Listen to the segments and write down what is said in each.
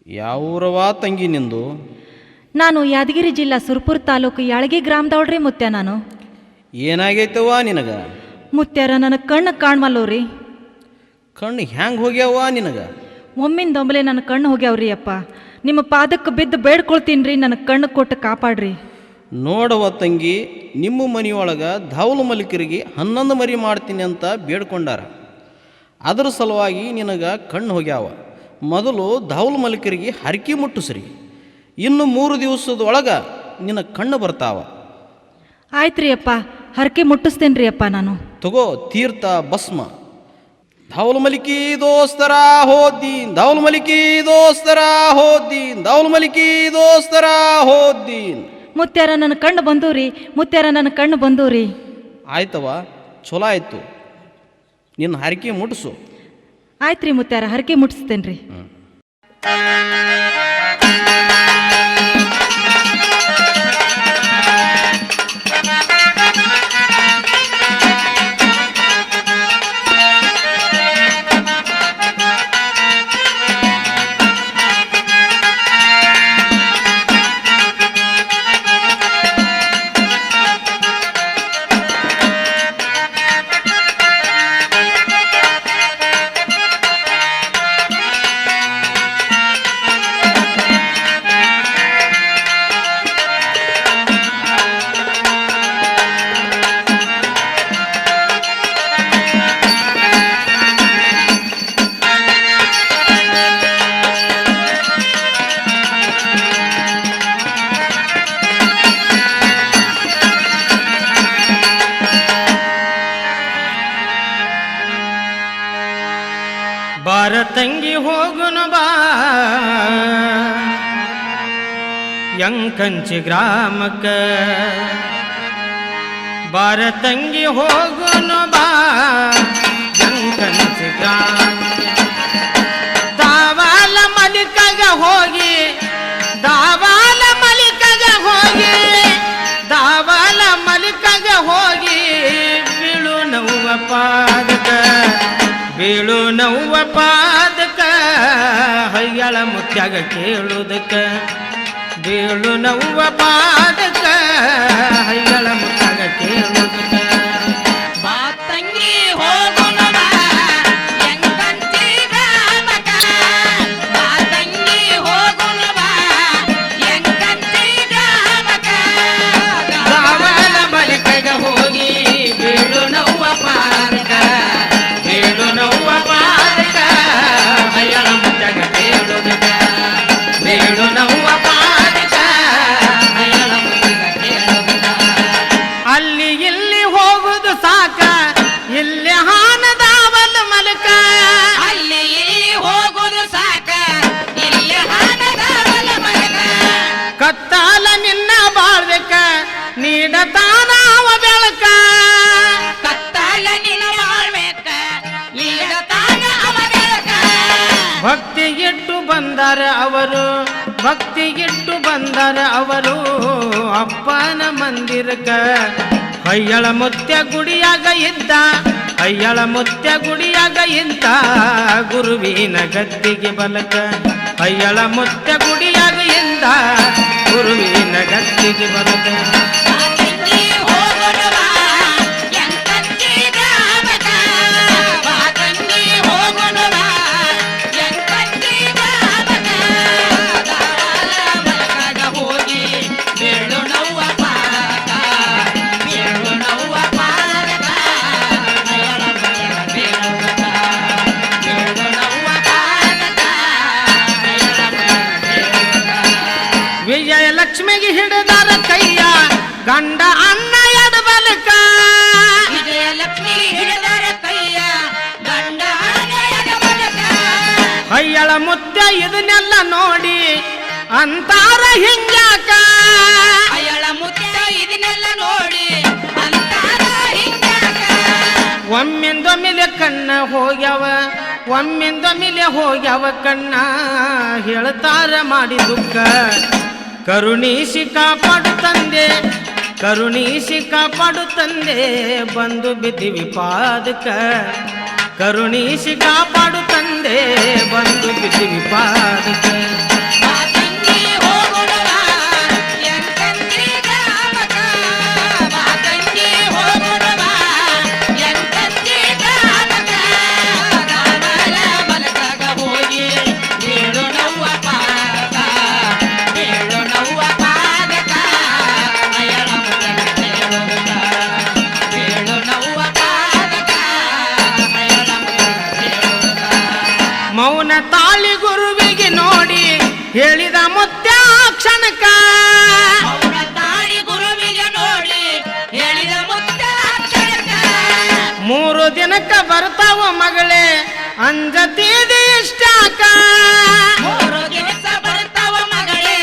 ಯಾವೂರವಾ ತಂಗಿ ನಿಂದು? ನಾನು ಯಾದಗಿರಿ ಜಿಲ್ಲಾ ಸುರಪುರ ತಾಲೂಕು ಯಾಳಗಿ ಗ್ರಾಮದವಳ್ರಿ ಮುತ್ಯ. ನಾನು ಏನಾಗೈತವ ನಿನಗ? ಮುತ್ಯಾರ ನನಗೆ ಕಣ್ಣು ಕಾಣ್ಮಲ್ಲವ್ರಿ. ಕಣ್ಣು ಹ್ಯಾಂಗೆ ಹೋಗ್ಯಾವ ನಿನಗ? ಒಮ್ಮಿಂದೊಂಬಲೆ ನನ್ನ ಕಣ್ಣು ಹೋಗ್ಯಾವ್ರಿ ಅಪ್ಪ. ನಿಮ್ಮ ಪಾದಕ್ಕೆ ಬಿದ್ದು ಬೇಡ್ಕೊಳ್ತೀನಿ ರೀ, ನನಗೆ ಕಣ್ಣು ಕೊಟ್ಟು ಕಾಪಾಡ್ರಿ. ನೋಡವ ತಂಗಿ, ನಿಮ್ಮ ಮನೆಯೊಳಗೆ ಧಾವಲು ಮಲಿಕರಿಗೆ 11 ಮರಿ ಮಾಡ್ತೀನಿ ಅಂತ ಬೇಡ್ಕೊಂಡಾರ. ಅದರ ಸಲುವಾಗಿ ನಿನಗೆ ಕಣ್ಣು ಹೋಗ್ಯಾವ. ಮೊದಲು ಧಾವಲು ಮಲಿಕರಿಗೆ ಹರಕೆ ಮುಟ್ಟಿಸ್ರಿ. ಇನ್ನು 3 ದಿವಸದೊಳಗೆ ನಿನ್ನ ಕಣ್ಣು ಬರ್ತಾವ. ಆಯ್ತು ರೀ ಅಪ್ಪ, ಹರಕೆ ಮುಟ್ಟಿಸ್ತೇನೆ ರೀ ಅಪ್ಪ. ನಾನು ತಗೋ ತೀರ್ಥ ಭಸ್ಮ. ಧಾವಲು ಮಲಿಕಿ ದೋಸ್ತರ ಹೋದ್ದೀನ್, ಧಾವಲು ಮಲಿಕಿ ದೋಸ್ತರ ಹೋದ್ದೀನ್, ಧಾವಲು ಮಲಿಕಿ ದೋಸ್ತರ ಹೋದ್ದೀನ್. ಮುತ್ಯಾರ ನನ್ನ ಕಣ್ಣು ಬಂದು ರೀ, ಮುತ್ಯಾರ ನನ್ನ ಕಣ್ಣು ಬಂದು ರೀ. ಆಯ್ತವ, ಚಲೋ ಆಯಿತು. ನಿನ್ನ ಹರಕೆ ಮುಟ್ಟಿಸು. ಆಯ್ತು ರೀ ಮುತ್ಯಾರ, ಹರಕೆ ಮುಟ್ಟಿಸ್ತೇನೆ ರೀ. ಬಾರ ತಂಗಿ ಹೋಗುನು ಬಾ ಯಂಕಂಚಿ ಗ್ರಾಮಕ್ಕ, ಬಾರ ತಂಗಿ ಹೋಗುನು ಬಾ ಯಂಕಂಚಿ ಗ್ರಾಮ. ದಾವಾಲ ಮಲಿಕಗ ಹೋಗಿ, ದಾವಾಲ ಮಲಿಕಗ ಹೋಗಿ, ದಾವಾಲ ಮಲಿಕಗ ಹೋಗಿ ಬೀಳು ನವ್ವ ಪಾದಕ, ಬೀಳು ನವ್ವ ಪಾದಕ ಹಯ್ಯಳ ಮುತ್ಯಾಗ ಕೇಳುವುದಕ್ಕ, ಬೀಳು ನವ್ವ ಪಾದಕ ಹಯ್ಯಳ ಮುತ್ಯಾಗ ಕೇಳುವುದಕ್ಕ. ಬಾ ತಂಗಿ ಹೋಗುನು ಬಾ ಯಂಕಂಚಿ ಗ್ರಾಮಕ್ಕ, ಬಾ ತಂಗಿ ಹೋಗುನು ಬಾ ಯಂಕಂಚಿ ಗ್ರಾಮಕ್ಕ. ದಾವಾಲ ಮಲಿಕಗ ಹೋಗಿ ಬೀಳು ನವ್ವ ಪಾದಕ, ಬೀಳು ನವ್ವ ಪಾದಕ ಹಯ್ಯಳ ಮುತ್ಯಾಗ ಕೇಳುವುದಕ್ಕ, ಬೀಳು ನವ್ವ ಪಾದಕ ಹಯ್ಯಳ ಮುತ್ಯಾಗ ಕೇಳುವುದಕ್ಕ. ಅಲ್ಲಿ ಇಲ್ಲಿ ಹೋಗುದು ಸಾಕ, ಇಲ್ಲಿ ಹಾನದಾವಲ್ ಮಲಕ, ಅಲ್ಲಿ ಇಲ್ಲಿ ಹೋಗುದು ಸಾಕ, ಇಲ್ಲಿ ಹಾನದಾವಲ ಮಲಕ. ಕತ್ತಾಲ ನಿನ್ನ ಬಾಳ್ಬೇಕ ನೀಡತಾನ ಅವ ಬೆಳಕ. ಕತ್ತಾಲ ನಿನ್ನ ಬಾಳ್ಬೇಕ ನೀಡತಾನ ಅವ ಬೆಳಕ. ಭಕ್ತಿ ಇಟ್ಟು ಬಂದಾರ ಅವರು, ಭಕ್ತಿ ಇಟ್ಟು ಬಂದಾರ ಅವರು ಅಪ್ಪನ ಮಂದಿರಕ. ಹಯ್ಯಳ ಮುತ್ಯ ಗುಡಿಯಾಗ ಇದ್ದ, ಹಯ್ಯಳ ಮುತ್ಯ ಗುಡಿಯಾಗ ಇದ್ದ ಗುರುವಿನ ಗದ್ದಿಗೆ ಬಲಕ. ಹಯ್ಯಳ ಮುತ್ಯ ಗುಡಿಯಾಗ ಇದ್ದ ಗುರುವಿನ ಗದ್ದಿಗೆ ಬಲಕ. ಬಾ ತಂಗಿ ಹೋಗುನು ಬಾ ಯಂಕಂಚಿ ಗ್ರಾಮಕ್ಕ, ಬಾ ತಂಗಿ ಹೋಗುನು ಬಾ ಯಂಕಂಚಿ ಗ್ರಾಮಕ್ಕ. ದಾವಾಲ ಮಲಕಗ ಹೋಗಿ ಬೀಳು ನವ್ವ ಪಾದಕ, ಬೀಳು ನವ್ವ ಪಾದಕ ಹಯ್ಯಳ ಮುತ್ಯಾಗ ಕೇಳುವುದಕ್ಕ, ಬೀಳು ನವ್ವ ಪಾದಕ ಹಯ್ಯಳ ಮುತ್ಯಾಗ ಕೇಳುವುದಕ್ಕ. ವಿಜಯಲಕ್ಷ್ಮಿಗೆ ಹಿಡಿದಾರ ಕೈಯ ಗಂಡ ಅನ್ನ ಎಡ ಬಲಕ. ವಿಜಯಲಕ್ಷ್ಮಿ ಹಿಡಿದರ ಕೈಯ ಗಂಡ ಆನೆಯದ ಬಲಕ. ಹಯ್ಯಳ ಮುತ್ಯ ಇದನ್ನೆಲ್ಲ ನೋಡಿ ಅಂತಾರ ಹಿಂಗ್ಯಾಕ. ಅಯ್ಯಳ ಮುತ್ಯ ಇದನ್ನೆಲ್ಲ ನೋಡಿ ಅಂತಾರ ಹಿಂಗ್ಯಾಕ. ಒಮ್ಮಿಂದೊಮ್ಮಿಲೆ ಕಣ್ಣ ಹೋಗ್ಯಾವ, ಒಮ್ಮಿಂದೊಮ್ಮಿಲೆ ಹೋಗ್ಯಾವ ಕಣ್ಣ ಹೇಳ್ತಾರ ಮಾಡಿ ದುಃಖ. ಕರುಣಿಸಿ ಕಾಪಾಡು ತಂದೆ, ಕರುಣಿಸಿ ಕಾಪಾಡು ತಂದೆ ಬಂದು ಬಿದ್ದಿವಿ ಪಾದಕ. ಕರುಣಿಸಿ ಕಾಪಾಡು ತಂದೆ ಬಂದು ಬಿದ್ದಿವಿ ಪಾದಕ. ತಾಳಿ ಗುರುವಿಗೆ ನೋಡಿ ಹೇಳಿದ ಮುತ್ಯಾಕ್ಷಣಕ ಅವನ ತಾಳಿ ಗುರುವಿಗೆ ನೋಡಿ ಹೇಳಿದ ಮುತ್ಯಾಕ್ಷಣಕ 3 ದಿನಕ್ಕ ಬರ್ತಾವ ಮಗಳೇ ಅಂಜತಿದಿ ಇಷ್ಟಾಕ 3 ದಿವಸ ಬರ್ತಾವ ಮಗಳೇ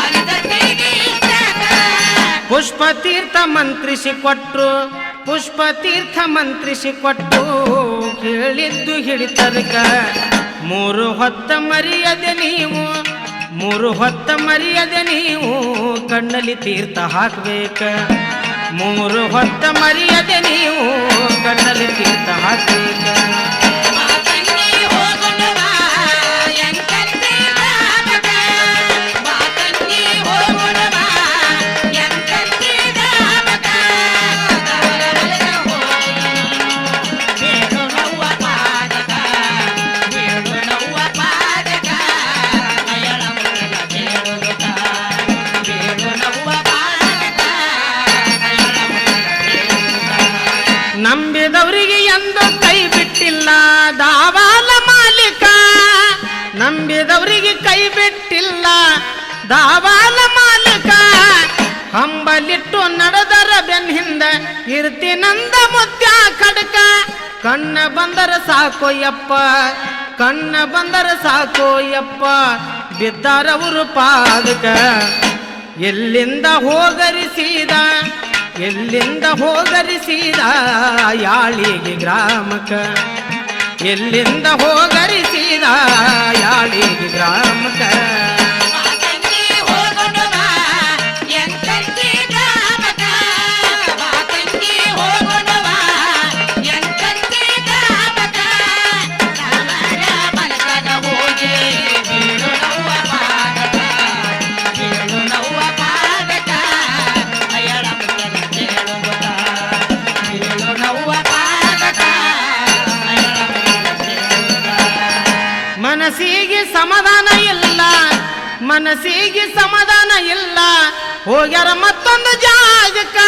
ಅಂಜತಿದಿ ಇಷ್ಟಾಕ ಪುಷ್ಪ ತೀರ್ಥ ಮಂತ್ರಿಸಿ ಕೊಟ್ರು ಪುಷ್ಪ ತೀರ್ಥ ಮಂತ್ರಿಸಿ ಕೊಟ್ಟು ಹೇಳಿದ್ದು ಹಿಡಿತರ್ಕ 3 ಹೊತ್ತ ಮರಿಯದೆ ನೀವು 3 ಹೊತ್ತ ಮರಿಯದೆ ನೀವು ಕಣ್ಣಲ್ಲಿ ತೀರ್ಥ ಹಾಕ್ಬೇಕ 3 ಹೊತ್ತ ಮರಿಯದೆ ನೀವು ಕಣ್ಣಲ್ಲಿ ತೀರ್ಥ ಹಾಕ್ಬೇಕ ಮಾತಂಗಿ ಹೋಗುಣವಾ ಎಂತಂತಿ ದಾಮಕ ಮಾತಂಗಿ ಹೋಗುಣವಾ ಎಂತಂತಿ ದಾಮಕ ದವರಲದ ಹೋಗಿ ಬೇಡು ನವ್ವ ಪಾದಕ ಬೇಡು ನವ್ವ ಪಾದಕ ಅಯಳ ಮುಖದ ಬೇಡುತ್ತ ಬೇಡು ನವ್ವ ಪಾದಕ ಅಯಳ ಮುಖದ ನಂಬಿದವರಿಗೆ ಎಂದು ಕೈ ಬಿಟ್ಟಿಲ್ಲ ದಾವಾಲ ಮಾಲೀಕ ನಂಬಿದವರಿಗೆ ಕೈ ಬಿಟ್ಟಿಲ್ಲ ದಾವಾಲ ಮಾಲೀಕ ಹಂಬಲಿಟ್ಟು ನಡೆದರ ಬೆನ್ ಹಿಂದ ಇರ್ತಿನಂದ ಮುತ್ಯ ಖಡ್ಕ ಕಣ್ಣ ಬಂದರ ಸಾಕೋಯಪ್ಪ ಕಣ್ಣ ಬಂದರ ಸಾಕೋಯಪ್ಪ ಬಿದ್ದಾರವರು ಪಾದಕ ಎಲ್ಲಿಂದ ಹೋಗರಿಸಿದ ಎಲ್ಲಿಂದ ಹೋಗರಿಸಿದ ಯಾಳಿಗೆ ಗ್ರಾಮಕ ಎಲ್ಲಿಂದ ಹೋಗರಿಸಿದ ಯಾಳಿಗೆ ಗ್ರಾಮಕ ಮಾತಂಗಿ ಹೋಗುಣವಾ ಎಂತಂತಿ ದಾಮಕ ಮಾತಂಗಿ ಹೋಗುಣವಾ ಎಂತಂತಿ ದಾಮಕ ದವರ ಮನಕದ ಹೋಗಿ ಬೇಡು ನವ್ವ ಪಾದಕ ಬೇಡು ನವ್ವ ಪಾದಕ ಅಯಳ ಮುಖದ ಬೇಡುತ್ತ ಬೇಡು ನವ್ವ ಪಾದಕ ಅಯಳ ಮುಖದ ಬೇಡುತ್ತ ಮನಸ್ಸಿಗೆ ಸಮಾಧಾನ ಇಲ್ಲ ಮನಸ್ಸಿಗೆ ಸಮಾಧಾನ ಇಲ್ಲ ಹೋಗ್ಯಾರ ಮತ್ತೊಂದು ಜಾಗಕ್ಕ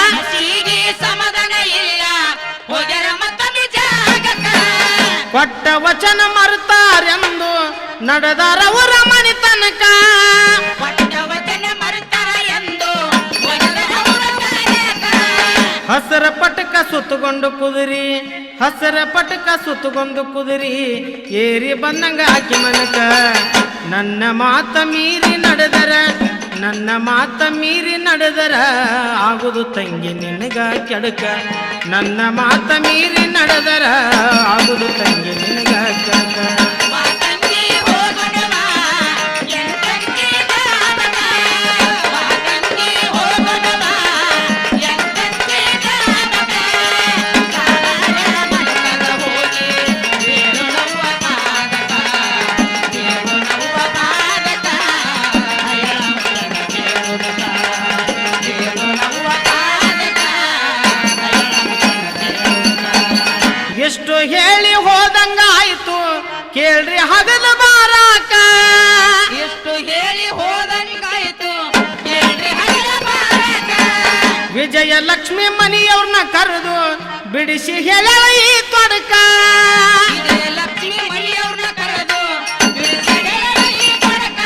ಮನಸ್ಸಿಗೆ ಸಮಾಧಾನ ಇಲ್ಲ ಹೋಗ್ಯಾರ ಮತ್ತೊಂದು ಜಾಗಕ್ಕ ಕೊಟ್ಟ ವಚನ ಮರುತ್ತಾರೆಂದು ನಡೆದಾರವರ ಮನೆ ತನಕ ಕೊಟ್ಟ ವಚನ ಮರೆತಾರ ಎಂದು ಹೋಗ್ಯಾರ ಅವರ ಕಾಯಕ ಹಸರ ಪಟಕ ಸುತ್ತಕೊಂಡು ಕುದುರಿ ಹಸರ ಪಟಕ ಸುತ್ತಕೊಂಡು ಕುದುರಿ ಏರಿ ಬಂದಂಗ ಆಕಿ ಮನಕ ನನ್ನ ಮಾತ ಮೀರಿ ನಡೆದರ ನನ್ನ ಮಾತ ಮೀರಿ ನಡೆದರ ಆಗುದು ತಂಗಿ ನಿನಗ ಕೆಡಕ ನನ್ನ ಮಾತ ಮೀರಿ ನಡೆದರ ಆಗುದು ತಂಗಿ ನಿನಗ ಕೆಡಕ ಮಾತಂಗಿ ಹೋಗುಣವಾ ಎಂತಂತಿ ದಾಮಕ ಮಾತಂಗಿ ಹೋಗುಣವಾ ಎಂತಂತಿ ದಾಮಕ ದವರ ಮನಕದ ಹೋಗಿ ಬೇಡು ನವ್ವ ಪಾದಕ ಬೇಡು ನವ್ವ ಪಾದಕ ಅಯಳ ಮುಖದ ಬೇಡುತ್ತ ಬೇಡು ನವ್ವ ಪಾದಕ ಅಯಳ ಮುಖದ ಬೇಡುತ್ತ ಎಷ್ಟು ಹೇಳಿ ಹೋದಂಗ ಆಯ್ತು ಕೇಳ್ರಿ ಹಗಲ ಬಾರಾಕ ಎಷ್ಟು ಹೇಳಿ ಹೋದಂಗಾಯ್ತು ಹೇಳ್ರಿ ಹಗಲ ಬಾರಕ ವಿಜಯಲಕ್ಷ್ಮಿ ಮನಿಯವ್ರನ್ನ ಕರೆದು ಬಿಡಿಸಿ ಹೇಳ ಈ ತೊಡಕ ಲಕ್ಷ್ಮಿ ಮನೆಯವ್ರನ್ನ ಕರೆದು ಬಿಡಿಸಿದೆ ಈ ಕೊಡಕ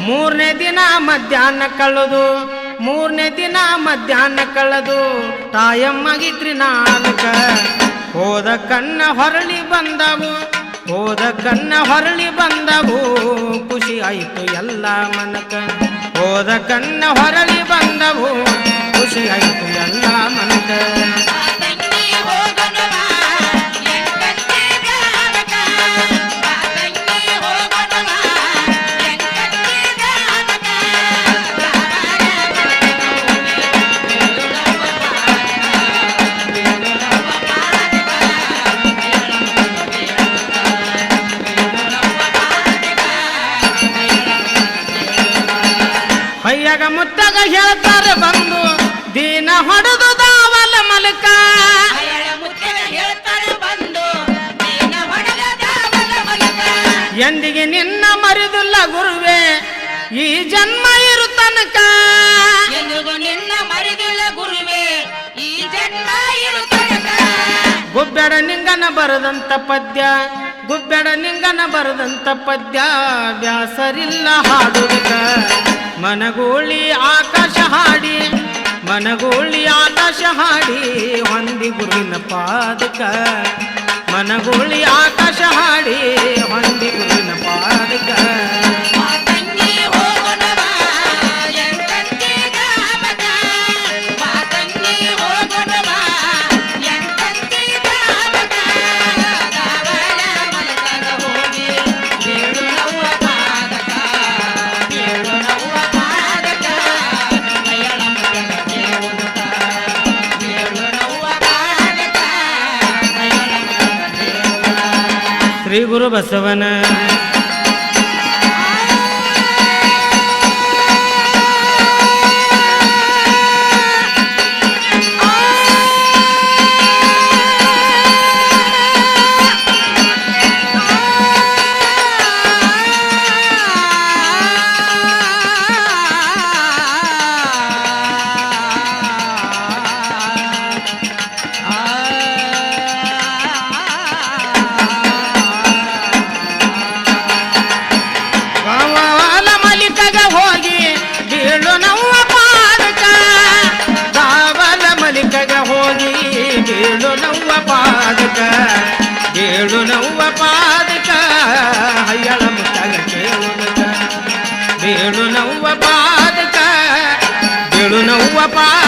3ನೇ ದಿನ ಮಧ್ಯಾಹ್ನ ಕಳೆದು 3ನೇ ದಿನ ಮಧ್ಯಾಹ್ನ ಕಳೆದು ತಾಯಮ್ಮಗಿತ್ರಿ ನಾಲ್ಕ ಹೋದ ಕಣ್ಣ ಹೊರಳಿ ಬಂದವು ಹೋದ ಕಣ್ಣ ಹೊರಳಿ ಬಂದವು ಖುಷಿ ಆಯಿತು ಎಲ್ಲ ಮನಕ ಹೋದ ಕಣ್ಣ ಹೊರಳಿ ಬಂದವು ಖುಷಿ ಆಯಿತು ಎಲ್ಲ ಮನಕ ಮಾತಂಗಿ ಹೋಗುಣವಾ ಎಂತಂತಿ ದಾಮಕ ಮಾತಂಗಿ ಹೋಗುಣವಾ ಎಂತಂತಿ ದಾಮಕ ದವರ ಮನಕದ ಹೋಗಿ ಬೇಡು ನವ್ವ ಪಾದಕ ಬೇಡು ನವ್ವ ಪಾದಕ ಅಯಳ ಮುಖದ ಬೇಡುತ್ತ ಬೇಡು ನವ್ವ ಪಾದಕ ಅಯಳ ಮುಖದ ಬೇಡುತ್ತ ಹಯ್ಯಾಗ ಮುತ್ತಾಗ ಹೇಳ್ತಾರೆ ಬಂದು ದೀನ ಹೊಡೆದು ದಾವಲ ಮಲಕ ಅಯಳ ಮುತ್ತಿನ ಹೇಳ್ತಾರೆ ಬಂದು ನೀನ ಹೊಡೆದ ದಾವಲ ಮಲಕ ಎಂದಿಗೆ ನಿನ್ನ ಮರಿದುಲ್ಲ ಗುರುವೆ ಈ ಜನ್ಮ ಇರು ತನಕ ಎಂದಿಗೂ ನಿನ್ನ ಮರಿದಿಲ್ಲ ಗುರುವೇ ಈ ಜನ್ಮ ಇರು ತನಕ ಗುಬ್ಬೆಡ ನಿಂಗನ ಬರದಂತ ಪದ್ಯ ಗುಬ್ಬೆಡ ನಿಂಗನ ಬರದಂತ ಪದ್ಯ ಬ್ಯಾಸರಿಲ್ಲ ಹಾಡುವುದಕ್ಕ ಮನಗೋಳಿ ಆಕಾಶ ಹಾಡಿ ಮನಗೋಳಿ ಆಕಾಶ ಹಾಡಿ ಹೊಂದಿ ಗುರುವಿನ ಪಾದಕ ಮನಗೋಳಿ ಆಕಾಶ ಹಾಡಿ ಹೊಂದಿ ಗುರುವಿನ ಪಾದಕ ಮಾತಂಗಿ ಹೋಗೋಣವ ಎಂಟಂಗಿ ಗಾಮಕ ಮಾತಂಗಿ ಹೋಗೋಣವ ಎಂಟಂಗಿ ಗಾಮಕ ದಾವಲ ಮಲಕದ ಹೋಗಿ ಏಳು ನವ್ವ ಪಾದಕ ಏಳು ನವ್ವ ಪಾದಕ ಮಯಳ ಮಗನ ಕೇಳುವುದಕ ಏಳು ನವ್ವ ಪಾದಕ ಮಯಳ ಮಗನ ಕೇಳುವುದಕ ಶ್ರೀ ಗುರು ಬಸವನ ಗಾವಾಲ ಮಲಿಕಗ ಹೋಗಿ ಬೀಳು ನವ್ವ ಪಾದಕ ಗಾವಾಲ ಮಲಿಕಗ ಹೋಗಿ ಬೀಳು ನವ್ವ ಪಾದಕ ಬೀಳು ನವ್ವ ಪಾದಕ ಹಯ್ಯಳ ಮುತ್ತಗ ಕೇಳುವುದಕ ಬೀಳು ನವ್ವ ಪಾದಕ ಬೀಳು ನವ್ವ ಪಾದಕ